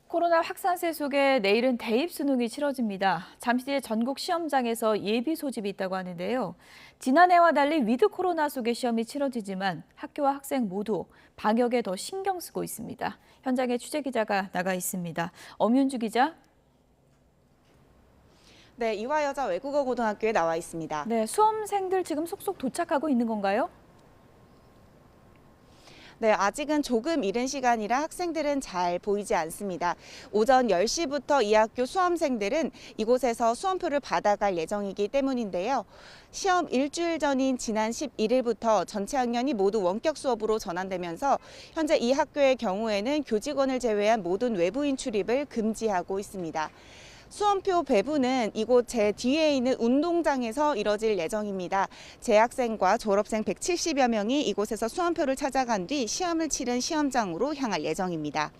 코로나 확산세 속에 내일은 대입 수능이 치러집니다. 잠시 뒤에 전국 시험장에서 예비 소집이 있다고 하는데요. 지난해와 달리 위드 코로나 속에 시험이 치러지지만 학교와 학생 모두 방역에 더 신경 쓰고 있습니다. 현장에 취재 기자가 나가 있습니다. 엄윤주 기자. 네, 이화여자 외국어 고등학교에 나와 있습니다. 네, 수험생들 지금 속속 도착하고 있는 건가요? 네, 아직은 조금 이른 시간이라 학생들은 잘 보이지 않습니다. 오전 10시부터 이 학교 수험생들은 이곳에서 수험표를 받아갈 예정이기 때문인데요. 시험 일주일 전인 지난 11일부터 전체 학년이 모두 원격 수업으로 전환되면서 현재 이 학교의 경우에는 교직원을 제외한 모든 외부인 출입을 금지하고 있습니다. 수험표 배부는 이곳 제 뒤에 있는 운동장에서 이뤄질 예정입니다. 재학생과 졸업생 170여 명이 이곳에서 수험표를 찾아간 뒤 시험을 치른 시험장으로 향할 예정입니다.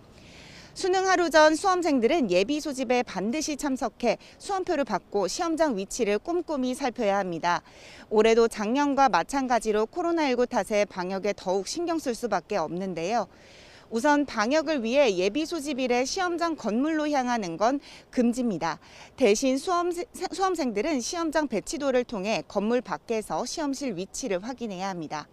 수능 하루 전 수험생들은 예비 소집에 반드시 참석해 수험표를 받고 시험장 위치를 꼼꼼히 살펴야 합니다. 올해도 작년과 마찬가지로 코로나19 탓에 방역에 더욱 신경 쓸 수밖에 없는데요. 우선 방역을 위해 예비 소집일에 시험장 건물로 향하는 건 금지입니다. 대신 수험생들은 시험장 배치도를 통해 건물 밖에서 시험실 위치를 확인해야 합니다.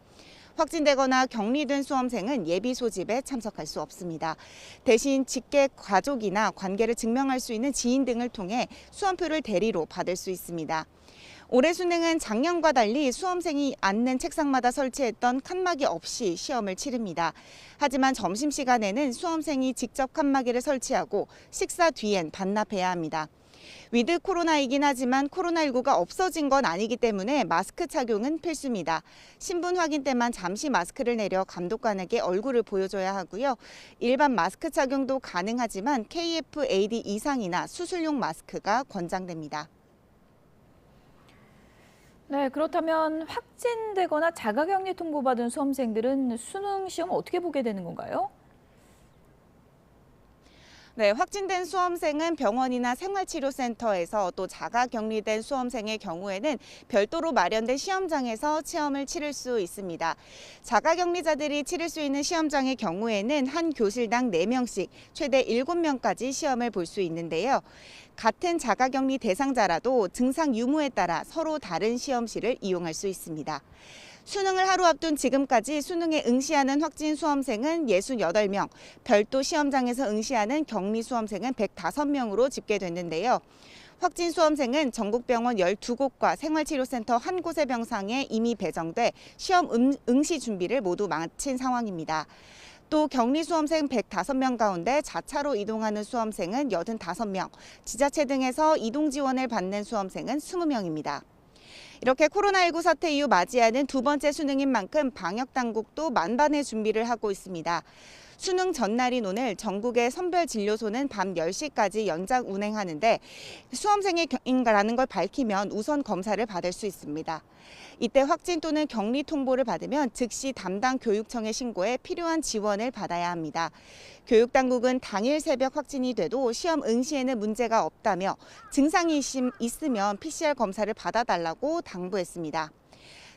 확진되거나 격리된 수험생은 예비 소집에 참석할 수 없습니다. 대신 직계 가족이나 관계를 증명할 수 있는 지인 등을 통해 수험표를 대리로 받을 수 있습니다. 올해 수능은 작년과 달리 수험생이 앉는 책상마다 설치했던 칸막이 없이 시험을 치릅니다. 하지만 점심시간에는 수험생이 직접 칸막이를 설치하고 식사 뒤엔 반납해야 합니다. 위드 코로나이긴 하지만 코로나19가 없어진 건 아니기 때문에 마스크 착용은 필수입니다. 신분 확인 때만 잠시 마스크를 내려 감독관에게 얼굴을 보여줘야 하고요. 일반 마스크 착용도 가능하지만 KF-AD 이상이나 수술용 마스크가 권장됩니다. 네, 그렇다면 확진되거나 자가격리 통보받은 수험생들은 수능 시험 어떻게 보게 되는 건가요? 네, 확진된 수험생은 병원이나 생활치료센터에서 또 자가격리된 수험생의 경우에는 별도로 마련된 시험장에서 시험을 치를 수 있습니다. 자가격리자들이 치를 수 있는 시험장의 경우에는 한 교실당 4명씩 최대 7명까지 시험을 볼 수 있는데요. 같은 자가격리 대상자라도 증상 유무에 따라 서로 다른 시험실을 이용할 수 있습니다. 수능을 하루 앞둔 지금까지 수능에 응시하는 확진 수험생은 68명, 별도 시험장에서 응시하는 격리 수험생은 105명으로 집계됐는데요. 확진 수험생은 전국병원 12곳과 생활치료센터 1곳의 병상에 이미 배정돼 시험 응시 준비를 모두 마친 상황입니다. 또 격리 수험생 105명 가운데 자차로 이동하는 수험생은 85명, 지자체 등에서 이동 지원을 받는 수험생은 20명입니다. 이렇게 코로나19 사태 이후 맞이하는 두 번째 수능인 만큼 방역당국도 만반의 준비를 하고 있습니다. 수능 전날인 오늘 전국의 선별진료소는 밤 10시까지 연장 운행하는데 수험생의 격리라는 걸 밝히면 우선 검사를 받을 수 있습니다. 이때 확진 또는 격리 통보를 받으면 즉시 담당 교육청에 신고해 필요한 지원을 받아야 합니다. 교육당국은 당일 새벽 확진이 돼도 시험 응시에는 문제가 없다며 증상이 있으면 PCR 검사를 받아달라고 당부했습니다.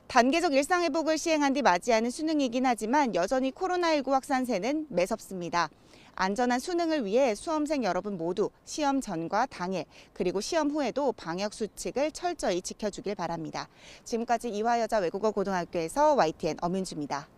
단계적 일상회복을 시행한 뒤 맞이하는 수능이긴 하지만 여전히 코로나19 확산세는 매섭습니다. 안전한 수능을 위해 수험생 여러분 모두 시험 전과 당일 그리고 시험 후에도 방역 수칙을 철저히 지켜주길 바랍니다. 지금까지 이화여자 외국어 고등학교에서 YTN 엄윤주입니다.